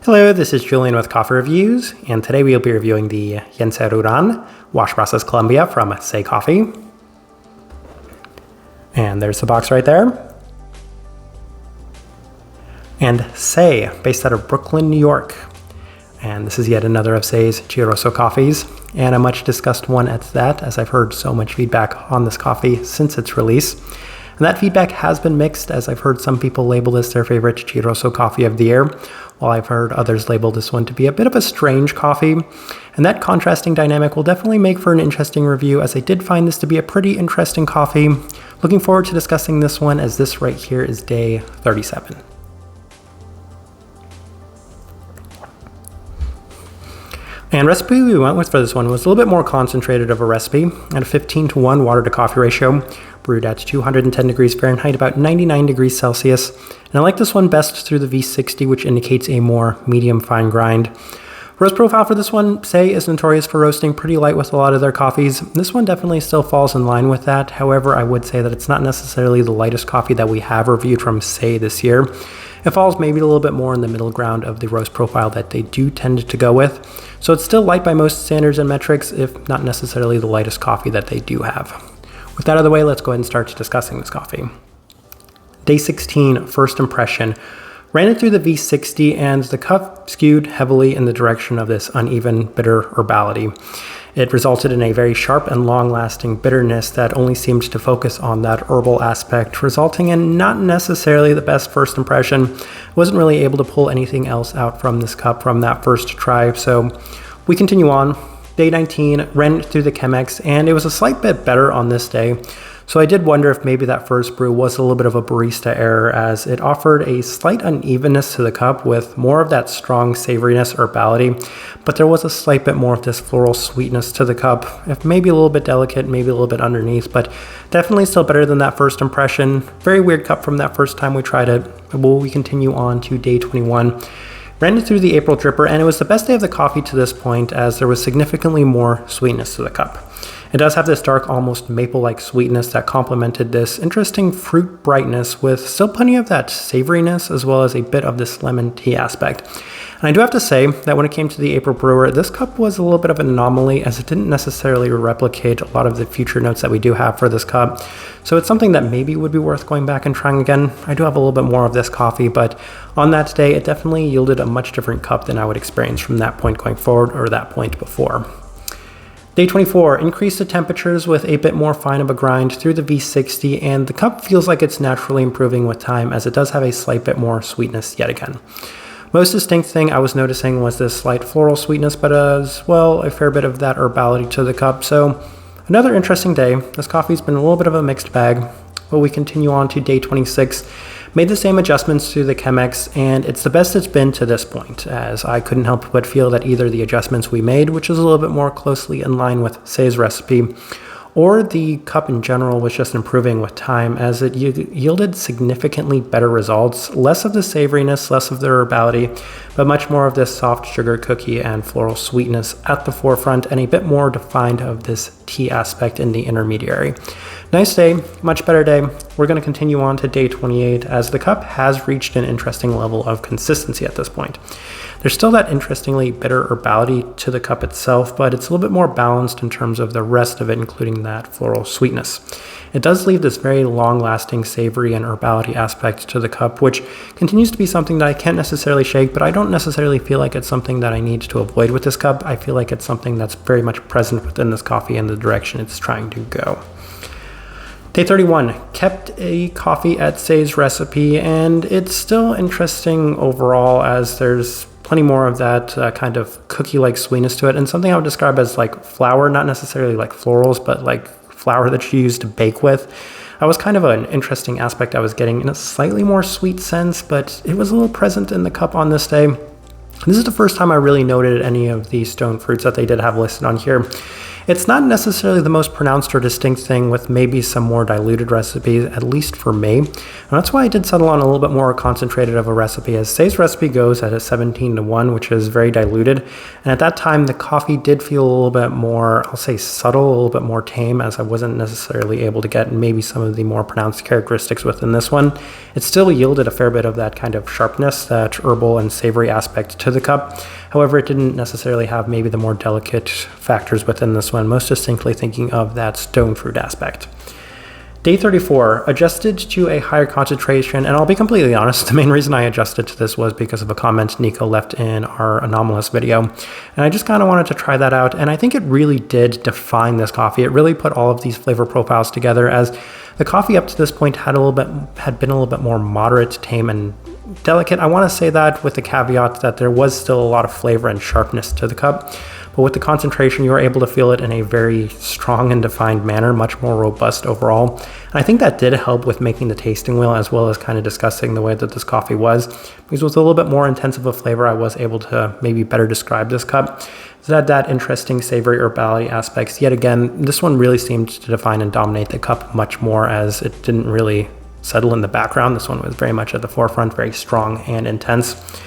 Hello, this is Julian with Coffee Reviews, and today we'll be reviewing the Yenser Uran Wash Process Colombia from Say Coffee. And there's the box right there. And Say, based out of Brooklyn, New York. And this is yet another of Say's Chirroso coffees, and a much discussed one at that, as I've heard so much feedback on this coffee since its release. And that feedback has been mixed, as I've heard some people label this their favorite Chirroso coffee of the year, while I've heard others label this one to be a bit of a strange coffee. And that contrasting dynamic will definitely make for an interesting review, as I did find this to be a pretty interesting coffee. Looking forward to discussing this one, as this right here is day 37. And recipe we went with for this one was a little bit more concentrated of a recipe at a 15:1 water to coffee ratio, brewed at 210 degrees Fahrenheit, about 99 degrees Celsius. And I like this one best through the V60, which indicates a more medium fine grind. Roast profile for this one, Say, is notorious for roasting pretty light with a lot of their coffees. This one definitely still falls in line with that. However, I would say that it's not necessarily the lightest coffee that we have reviewed from Say this year. It falls maybe a little bit more in the middle ground of the roast profile that they do tend to go with. So it's still light by most standards and metrics, if not necessarily the lightest coffee that they do have. With that out of the way, let's go ahead and start discussing this coffee. Day 16, first impression. Ran it through the V60, and the cup skewed heavily in the direction of this uneven, bitter herbality. It resulted in a very sharp and long-lasting bitterness that only seemed to focus on that herbal aspect, resulting in not necessarily the best first impression. Wasn't really able to pull anything else out from this cup from that first try, so we continue on. Day 19, ran it through the Chemex, and it was a slight bit better on this day. So I did wonder if maybe that first brew was a little bit of a barista error, as it offered a slight unevenness to the cup with more of that strong savoriness, herbality, but there was a slight bit more of this floral sweetness to the cup, if maybe a little bit delicate, maybe a little bit underneath, but definitely still better than that first impression. Very weird cup from that first time we tried it. Well, we continue on to day 21. Ran it through the April dripper, and it was the best day of the coffee to this point, as there was significantly more sweetness to the cup. It does have this dark, almost maple-like sweetness that complemented this interesting fruit brightness, with still plenty of that savoriness, as well as a bit of this lemon tea aspect. And I do have to say that when it came to the April brewer, this cup was a little bit of an anomaly, as it didn't necessarily replicate a lot of the future notes that we do have for this cup. So it's something that maybe would be worth going back and trying again. I do have a little bit more of this coffee, but on that day, it definitely yielded a much different cup than I would experience from that point going forward, or that point before. Day 24, increased the temperatures with a bit more fine of a grind through the V60, and the cup feels like it's naturally improving with time, as it does have a slight bit more sweetness yet again. Most distinct thing I was noticing was this slight floral sweetness, but as well a fair bit of that herbality to the cup. So another interesting day. This coffee's been a little bit of a mixed bag. But we continue on to day 26. Made the same adjustments to the Chemex, and it's the best it's been to this point, as I couldn't help but feel that either the adjustments we made, which is a little bit more closely in line with Say's recipe, or the cup in general was just improving with time, as it yielded significantly better results. Less of the savoriness, less of the herbality, but much more of this soft sugar cookie and floral sweetness at the forefront, and a bit more defined of this tea aspect in the intermediary. Nice day, much better day. We're going to continue on to day 28, as the cup has reached an interesting level of consistency at this point. There's still that interestingly bitter herbality to the cup itself, but it's a little bit more balanced in terms of the rest of it, including that floral sweetness. It does leave this very long-lasting savory and herbality aspect to the cup, which continues to be something that I can't necessarily shake, but I don't necessarily feel like it's something that I need to avoid with this cup. I feel like it's something that's very much present within this coffee and the direction it's trying to go. Day 31, kept a coffee at Say's recipe, and it's still interesting overall, as there's plenty more of that kind of cookie-like sweetness to it, and something I would describe as like flour, not necessarily like florals, but like flour that you use to bake with. That was kind of an interesting aspect I was getting in a slightly more sweet sense, but it was a little present in the cup on this day. This is the first time I really noted any of the stone fruits that they did have listed on here. It's not necessarily the most pronounced or distinct thing, with maybe some more diluted recipes, at least for me. And that's why I did settle on a little bit more concentrated of a recipe, as today's recipe goes at a 17-1, which is very diluted. And at that time, the coffee did feel a little bit more, I'll say subtle, a little bit more tame, as I wasn't necessarily able to get maybe some of the more pronounced characteristics within this one. It still yielded a fair bit of that kind of sharpness, that herbal and savory aspect to the cup. However, it didn't necessarily have maybe the more delicate factors within this one, most distinctly thinking of that stone fruit aspect. Day 34, adjusted to a higher concentration, and I'll be completely honest, the main reason I adjusted to this was because of a comment Nico left in our anomalous video, and I just kind of wanted to try that out, and I think it really did define this coffee. It really put all of these flavor profiles together, as the coffee up to this point had been a little bit more moderate, tame, and delicate. I want to say that with the caveat that there was still a lot of flavor and sharpness to the cup, but with the concentration, you were able to feel it in a very strong and defined manner, much more robust overall. And I think that did help with making the tasting wheel, as well as kind of discussing the way that this coffee was, because with a little bit more intense of a flavor, I was able to maybe better describe this cup. So it had that interesting savory herbality aspects. Yet again, this one really seemed to define and dominate the cup much more, as it didn't really settle in the background. This one was very much at the forefront, very strong and intense.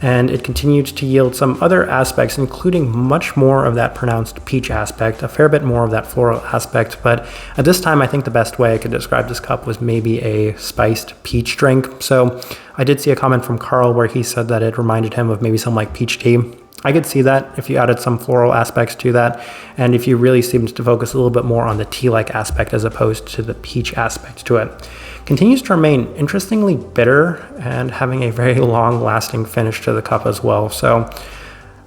And it continued to yield some other aspects, including much more of that pronounced peach aspect, a fair bit more of that floral aspect. But at this time, I think the best way I could describe this cup was maybe a spiced peach drink. So I did see a comment from Carl where he said that it reminded him of maybe some like peach tea. I could see that if you added some floral aspects to that, and if you really seemed to focus a little bit more on the tea-like aspect as opposed to the peach aspect to it. Continues to remain interestingly bitter and having a very long-lasting finish to the cup as well. So,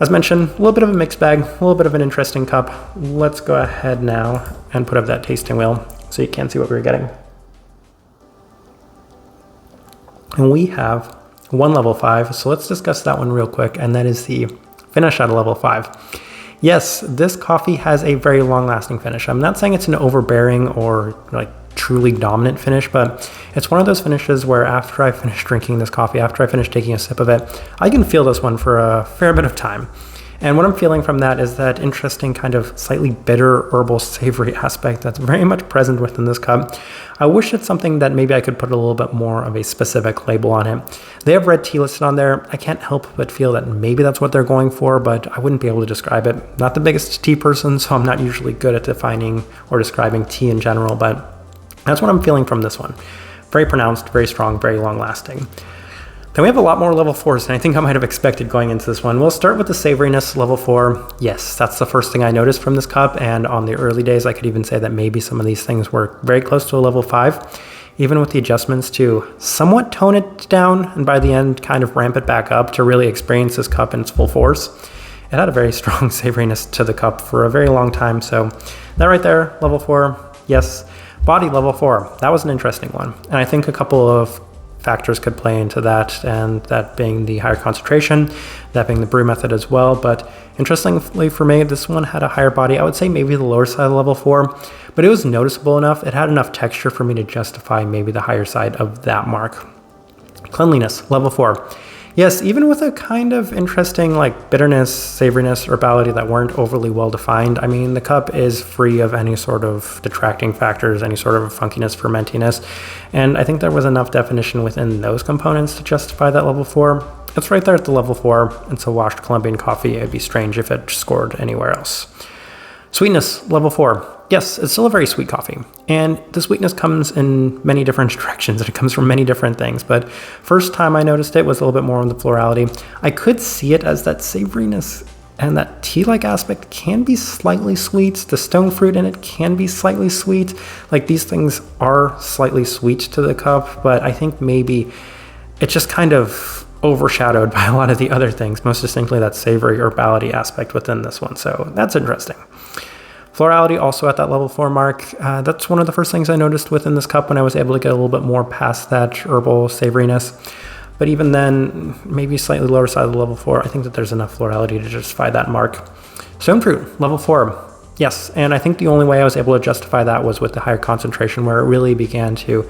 as mentioned, a little bit of a mixed bag, a little bit of an interesting cup. Let's go ahead now and put up that tasting wheel so you can see what we're getting. And we have one level 5, so let's discuss that one real quick, and that is the finish at a level 5. Yes, this coffee has a very long-lasting finish. I'm not saying it's an overbearing or like truly dominant finish, but it's one of those finishes where after I finish drinking this coffee, after I finish taking a sip of it, I can feel this one for a fair bit of time. And what I'm feeling from that is that interesting kind of slightly bitter, herbal, savory aspect that's very much present within this cup. I wish it's something that maybe I could put a little bit more of a specific label on it. They have red tea listed on there. I can't help but feel that maybe that's what they're going for, but I wouldn't be able to describe it. Not the biggest tea person, so I'm not usually good at defining or describing tea in general, but that's what I'm feeling from this one. Very pronounced, very strong, very long lasting. Then we have a lot more level 4s than I think I might have expected going into this one. We'll start with the savoriness, level 4. Yes, that's the first thing I noticed from this cup, and on the early days I could even say that maybe some of these things were very close to a level 5, even with the adjustments to somewhat tone it down and by the end kind of ramp it back up to really experience this cup in its full force. It had a very strong savoriness to the cup for a very long time, so that right there, level 4, yes. Body, level 4, that was an interesting one, and I think a couple of factors could play into that, and that being the higher concentration, that being the brew method as well. But interestingly for me, this one had a higher body. I would say maybe the lower side of level 4, but it was noticeable enough. It had enough texture for me to justify maybe the higher side of that mark. Cleanliness, level 4. Yes, even with a kind of interesting like bitterness, savoriness, herbality that weren't overly well defined, I mean, the cup is free of any sort of detracting factors, any sort of funkiness, fermentiness, and I think there was enough definition within those components to justify that level 4. It's right there at the level 4. It's a washed Colombian coffee. It'd be strange if it scored anywhere else. Sweetness, level 4. Yes, it's still a very sweet coffee, and the sweetness comes in many different directions, and it comes from many different things, but first time I noticed it was a little bit more on the florality. I could see it as that savoriness and that tea-like aspect can be slightly sweet. The stone fruit in it can be slightly sweet. Like, these things are slightly sweet to the cup, but I think maybe it's just kind of overshadowed by a lot of the other things, most distinctly that savory herbality aspect within this one, so that's interesting. Florality also at that level 4 mark. That's one of the first things I noticed within this cup when I was able to get a little bit more past that herbal savoriness. But even then, maybe slightly lower side of the level 4, I think that there's enough florality to justify that mark. Stone fruit, level 4. Yes, and I think the only way I was able to justify that was with the higher concentration, where it really began to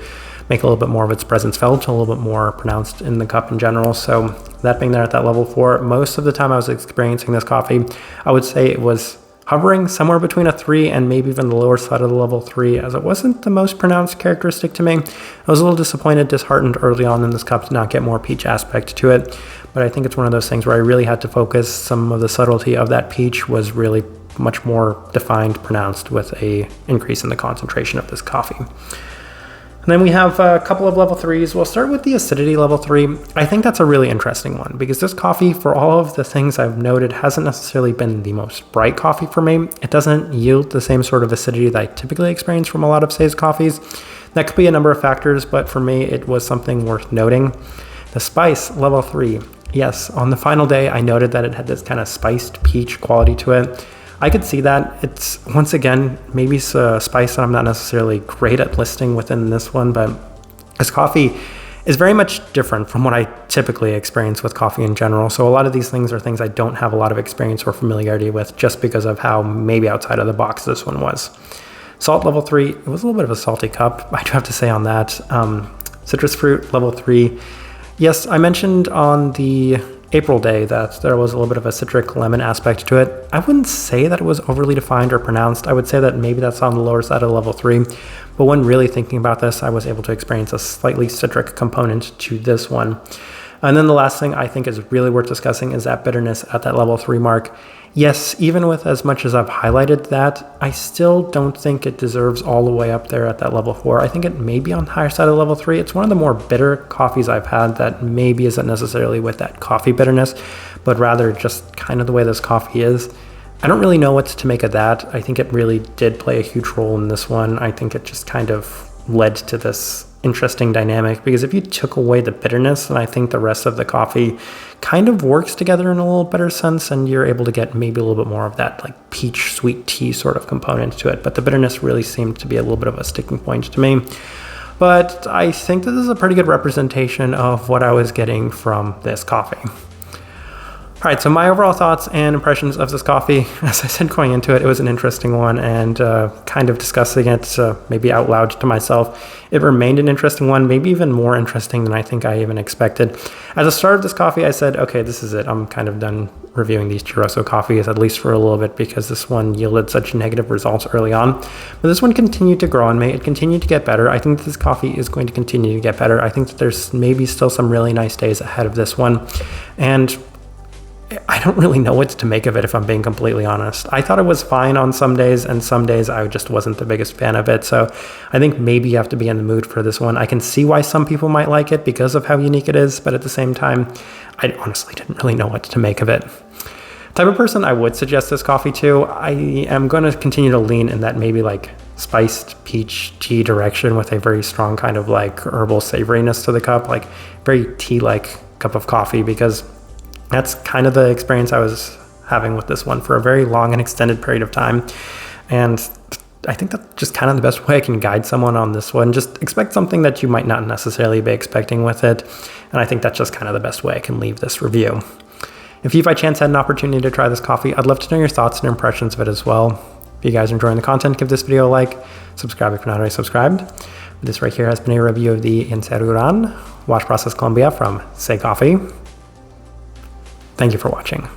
make a little bit more of its presence felt, a little bit more pronounced in the cup in general. So that being there at that level 4, most of the time I was experiencing this coffee, I would say it was hovering somewhere between a 3 and maybe even the lower side of the level 3, as it wasn't the most pronounced characteristic to me. I was a little disappointed, disheartened early on in this cup to not get more peach aspect to it, but I think it's one of those things where I really had to focus. Some of the subtlety of that peach was really much more defined, pronounced with a increase in the concentration of this coffee. And then we have a couple of level 3s. We'll start with the acidity level 3. I think that's a really interesting one because this coffee, for all of the things I've noted, hasn't necessarily been the most bright coffee for me. It doesn't yield the same sort of acidity that I typically experience from a lot of Sei's coffees. That could be a number of factors, but for me, it was something worth noting. The spice level 3. Yes, on the final day, I noted that it had this kind of spiced peach quality to it. I could see that. It's, once again, maybe a spice that I'm not necessarily great at listing within this one, but this coffee is very much different from what I typically experience with coffee in general. So a lot of these things are things I don't have a lot of experience or familiarity with just because of how maybe outside of the box this one was. Salt level 3, it was a little bit of a salty cup, I do have to say on that. Citrus fruit level 3. Yes, I mentioned on the April day that there was a little bit of a citric lemon aspect to it. I wouldn't say that it was overly defined or pronounced. I would say that maybe that's on the lower side of level 3. But when really thinking about this, I was able to experience a slightly citric component to this one. And then the last thing I think is really worth discussing is that bitterness at that level 3 mark. Yes, even with as much as I've highlighted that, I still don't think it deserves all the way up there at that level 4. I think it may be on the higher side of level 3. It's one of the more bitter coffees I've had that maybe isn't necessarily with that coffee bitterness, but rather just kind of the way this coffee is. I don't really know what to make of that. I think it really did play a huge role in this one. I think it just kind of led to this interesting dynamic, because if you took away the bitterness, then I think the rest of the coffee kind of works together in a little better sense, and you're able to get maybe a little bit more of that like peach sweet tea sort of component to it. But the bitterness really seemed to be a little bit of a sticking point to me. But I think that this is a pretty good representation of what I was getting from this coffee. All right, so my overall thoughts and impressions of this coffee, as I said going into it, it was an interesting one, and kind of discussing it maybe out loud to myself, it remained an interesting one, maybe even more interesting than I think I even expected. At the start of this coffee, I said, okay, this is it. I'm kind of done reviewing these Churroso coffees, at least for a little bit, because this one yielded such negative results early on. But this one continued to grow on me. It continued to get better. I think that this coffee is going to continue to get better. I think that there's maybe still some really nice days ahead of this one. And I don't really know what to make of it, if I'm being completely honest. I thought it was fine on some days, and some days I just wasn't the biggest fan of it. So I think maybe you have to be in the mood for this one. I can see why some people might like it because of how unique it is, but at the same time, I honestly didn't really know what to make of it. Type of person I would suggest this coffee to, I am going to continue to lean in that maybe like spiced peach tea direction with a very strong kind of like herbal savoriness to the cup, like very tea-like cup of coffee, because that's kind of the experience I was having with this one for a very long and extended period of time. And I think that's just kind of the best way I can guide someone on this one. Just expect something that you might not necessarily be expecting with it. And I think that's just kind of the best way I can leave this review. If you by chance had an opportunity to try this coffee, I'd love to know your thoughts and impressions of it as well. If you guys are enjoying the content, give this video a like, subscribe if you're not already subscribed. This right here has been a review of the Yenser Uran Wash Process Colombia from Sei Coffee. Thank you for watching.